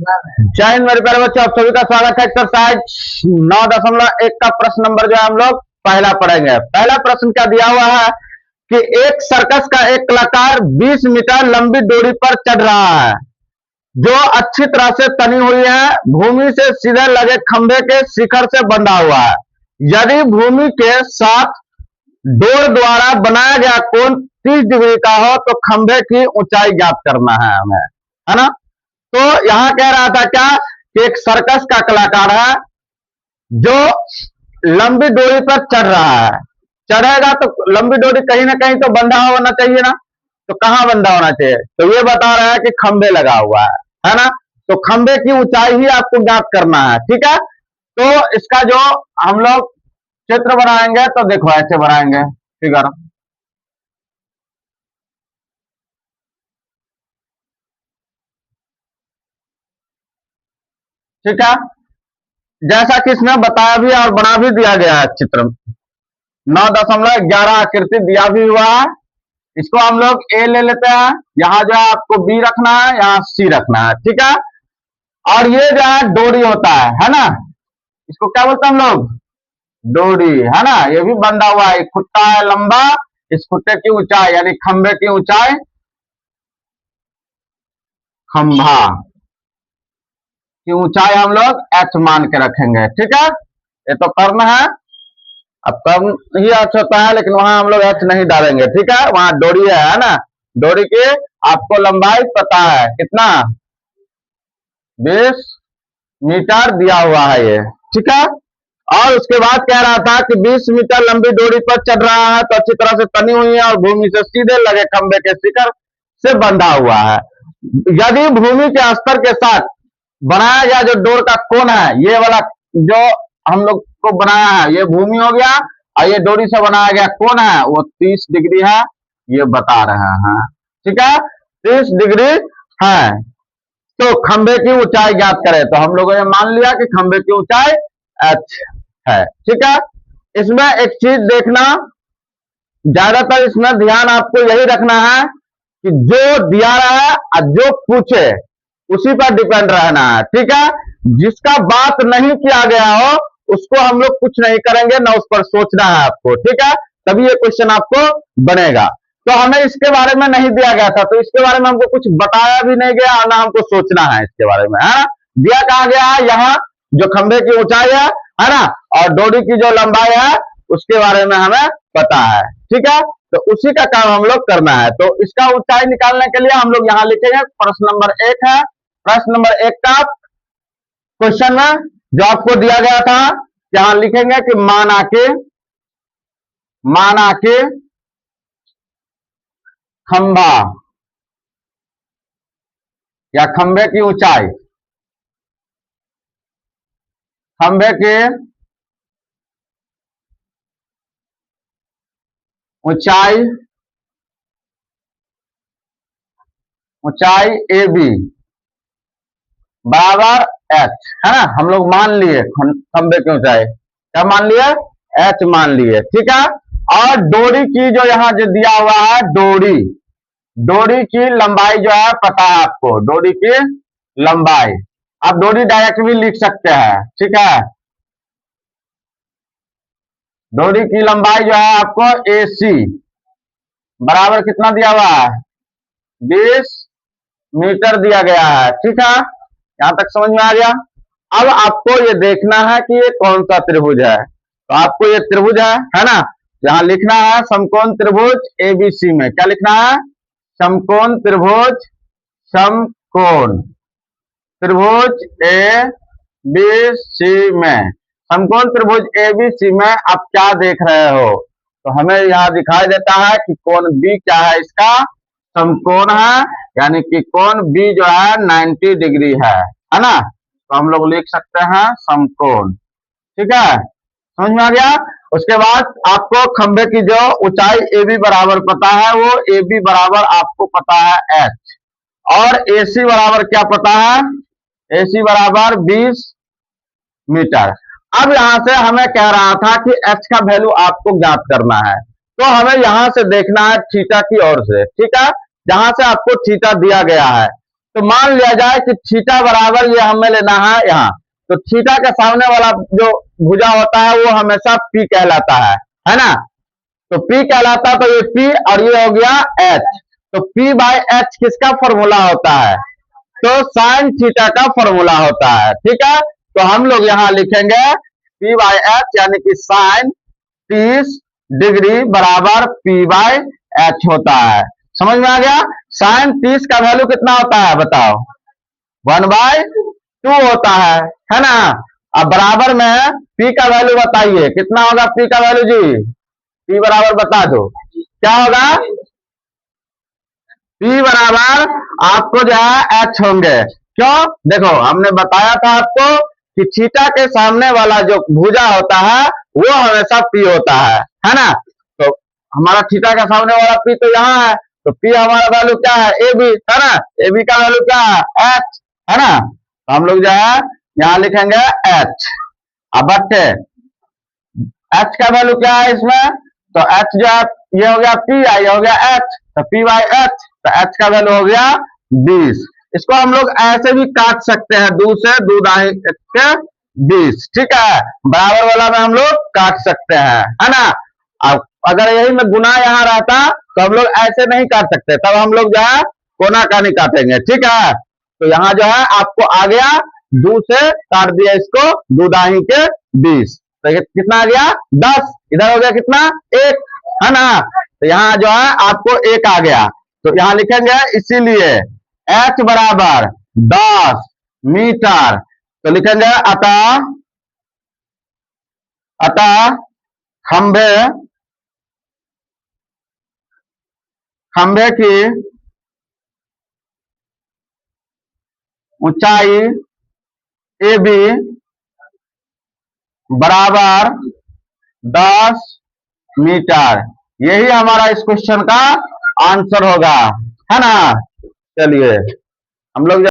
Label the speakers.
Speaker 1: जय हिंद मेरे प्यारे बच्चों, आप सभी का स्वागत है। एक्सरसाइज 9.1 का प्रश्न नंबर जो है हम लोग पहला पढ़ेंगे। पहला प्रश्न क्या दिया हुआ है कि एक सर्कस का एक कलाकार 20 मीटर लंबी डोरी पर चढ़ रहा है जो अच्छी तरह से तनी हुई है, भूमि से सीधे लगे खंभे के शिखर से बंधा हुआ है। यदि भूमि के साथ डोर द्वारा बनाया गया कोण 30 डिग्री का हो तो खंभे की ऊंचाई ज्ञात करना है हमें, है ना। तो यहां कह रहा था क्या कि एक सर्कस का कलाकार है जो लंबी डोरी पर चढ़ रहा है। चढ़ेगा तो लंबी डोरी कहीं ना कहीं तो बंधा होना चाहिए ना, तो कहां बंधा होना चाहिए, तो ये बता रहा है कि खंभे लगा हुआ है ना। तो खंभे की ऊंचाई ही आपको ज्ञात करना है, ठीक है। तो इसका जो हम लोग चित्र बनाएंगे तो देखो ऐसे बनाएंगे फिगर। ठीक है, जैसा कि इसमें बताया भी और बना भी दिया गया है चित्र। 9.11 आकृति दिया भी हुआ है। इसको हम लोग ए ले लेते हैं, यहाँ जो है आपको बी रखना है, यहाँ सी रखना है, ठीक है। और ये जो है डोरी होता है ना, इसको क्या बोलते हैं हम लोग, डोरी, है ना। ये भी बंधा हुआ है, खुट्टा है लंबा, इस खुट्टे की ऊंचाई यानी खंभे की ऊंचाई, खंभा की ऊंचाई हम लोग एच मान के रखेंगे, ठीक है। ये तो कर्म है, अब कर्म ही एच होता है, लेकिन वहां हम लोग एच नहीं डालेंगे, ठीक है। वहां डोरी है ना, डोरी की आपको लंबाई पता है कितना, 20 मीटर दिया हुआ है ये, ठीक है। और उसके बाद कह रहा था कि 20 मीटर लंबी डोरी पर चढ़ रहा है तो अच्छी तरह से तनी हुई है और भूमि से सीधे लगे खंभे के शिखर से बंधा हुआ है। यदि भूमि के स्तर के साथ बनाया गया जो डोर का कोण है, ये वाला जो हम लोग को बनाया है, ये भूमि हो गया, और ये डोरी से बनाया गया कोण है वो 30 डिग्री है, ये बता रहे हैं, ठीक है। 30 डिग्री है तो खंभे की ऊंचाई ज्ञात करें, तो हम लोगों ने मान लिया कि खंभे की ऊंचाई h है, ठीक है। इसमें एक चीज देखना, ज्यादातर इसमें ध्यान आपको यही रखना है कि जो दिया रहा है और जो पूछे उसी पर डिपेंड रहना है, ठीक है। जिसका बात नहीं किया गया हो उसको हम लोग कुछ नहीं करेंगे, ना उस पर सोचना है आपको, ठीक है। तभी ये क्वेश्चन आपको बनेगा। तो हमें इसके बारे में नहीं दिया गया था, तो इसके बारे में हमको कुछ बताया भी नहीं गया और ना हमको सोचना है इसके बारे में, है ना। दिया कहा गया है यहाँ जो खंभे की ऊंचाई है ना, और डोरी की जो लंबाई है उसके बारे में हमें पता है, ठीक है। तो उसी का काम हम लोग करना है। तो इसका ऊंचाई निकालने के लिए हम लोग यहाँ लिखेंगे, प्रश्न नंबर 1 है। प्रश्न नंबर 1 का क्वेश्चन में जो आपको दिया गया था, यहाँ लिखेंगे कि माना के खंभा या खंभे की ऊंचाई, खंभे की ऊंचाई ए बी बराबर एच, है ना। हम लोग मान लिए खंभे की ऊंचाई क्या मान लिए, एच मान लिए, ठीक है। और डोरी की जो यहाँ जो दिया हुआ है, डोरी की लंबाई जो है पता है आपको, डोरी की लंबाई आप डोरी डायरेक्ट भी लिख सकते हैं, ठीक है। डोरी की लंबाई जो है आपको ए सी बराबर कितना दिया हुआ है, 20 मीटर दिया गया है, ठीक है। यहां तक समझ में आ गया। अब आपको ये देखना है कि ये कौन सा त्रिभुज है, तो आपको ये त्रिभुज है ना। यहां लिखना है समकोण त्रिभुज एबीसी में, क्या लिखना है, समकोण त्रिभुज, समकोण त्रिभुज ए बी सी में, समकोण त्रिभुज एबीसी में आप क्या देख रहे हो, तो हमें यहाँ दिखाई देता है कि कोण बी क्या है, इसका समकोण है, यानी कि कोण बी जो है 90 डिग्री है ना। तो हम लोग लिख सकते हैं समकोण, ठीक है, समझ में आ गया। उसके बाद आपको खंभे की जो ऊंचाई ए बी बराबर पता है, वो ए बी बराबर आपको पता है एच, और ए सी बराबर क्या पता है, ए सी बराबर 20 मीटर। अब यहां से हमें कह रहा था कि एच का वैल्यू आपको ज्ञात करना है, तो हमें यहां से देखना है थीटा की ओर से, ठीक है। जहां से आपको थीटा दिया गया है तो मान लिया जाए कि थीटा बराबर ये हमें लेना है यहाँ, तो थीटा के सामने वाला जो भुजा होता है वो हमेशा पी कहलाता है ना। तो P कहलाता है, तो ये P और ये हो गया H। तो P बाय H किसका फॉर्मूला होता है? तो साइन थीटा का फॉर्मूला होता है। ठीक है, तो हम लोग यहां लिखेंगे P बाय H यानी कि साइन 30 डिग्री बराबर P बाय H होता है। समझ में आ गया? साइन 30 का वैल्यू कितना होता है बताओ? 1/2 होता है ना। अब बराबर में P का वैल्यू बताइए, कितना होगा P का वैल्यू जी? P बराबर बता दो क्या होगा? P बराबर आपको जो है H होंगे। क्यों? देखो हमने बताया था आपको कि थीटा के सामने वाला जो भुजा होता है वो हमेशा P होता है ना। तो हमारा थीटा का सामने वाला P तो यहाँ है, तो P हमारा वैल्यू क्या है? AB है ना। AB का वैल्यू क्या है? H है ना। तो हम लोग जो है यहाँ लिखेंगे H। अब बट्टे H का वैल्यू क्या है इसमें? तो H जो है ये हो गया P, ये हो गया H, तो P बाई H, तो H का वैल्यू हो गया 20। इसको हम लोग ऐसे भी काट सकते हैं, 2 से 2 दाएं के 20। ठीक है, बराबर वाला में हम लोग काट सकते हैं है ना। अब अगर यही में गुना यहाँ रहता तो हम लोग ऐसे नहीं काट सकते, तब हम लोग जो है कोना का नहीं काटेंगे। ठीक है, तो यहाँ जो है आपको आ गया 2 से काट दिया इसको 2 दाही के 20, तो ये कितना आ गया? 10। इधर हो गया कितना? 1 है ना। तो यहाँ जो है आपको 1 आ गया, तो यहाँ लिखेंगे इसीलिए H बराबर 10 मीटर। तो लिखेंगे अतः खंभे की ऊंचाई AB बराबर 10 मीटर। यही हमारा इस क्वेश्चन का आंसर होगा है ना। चलिए हम लोग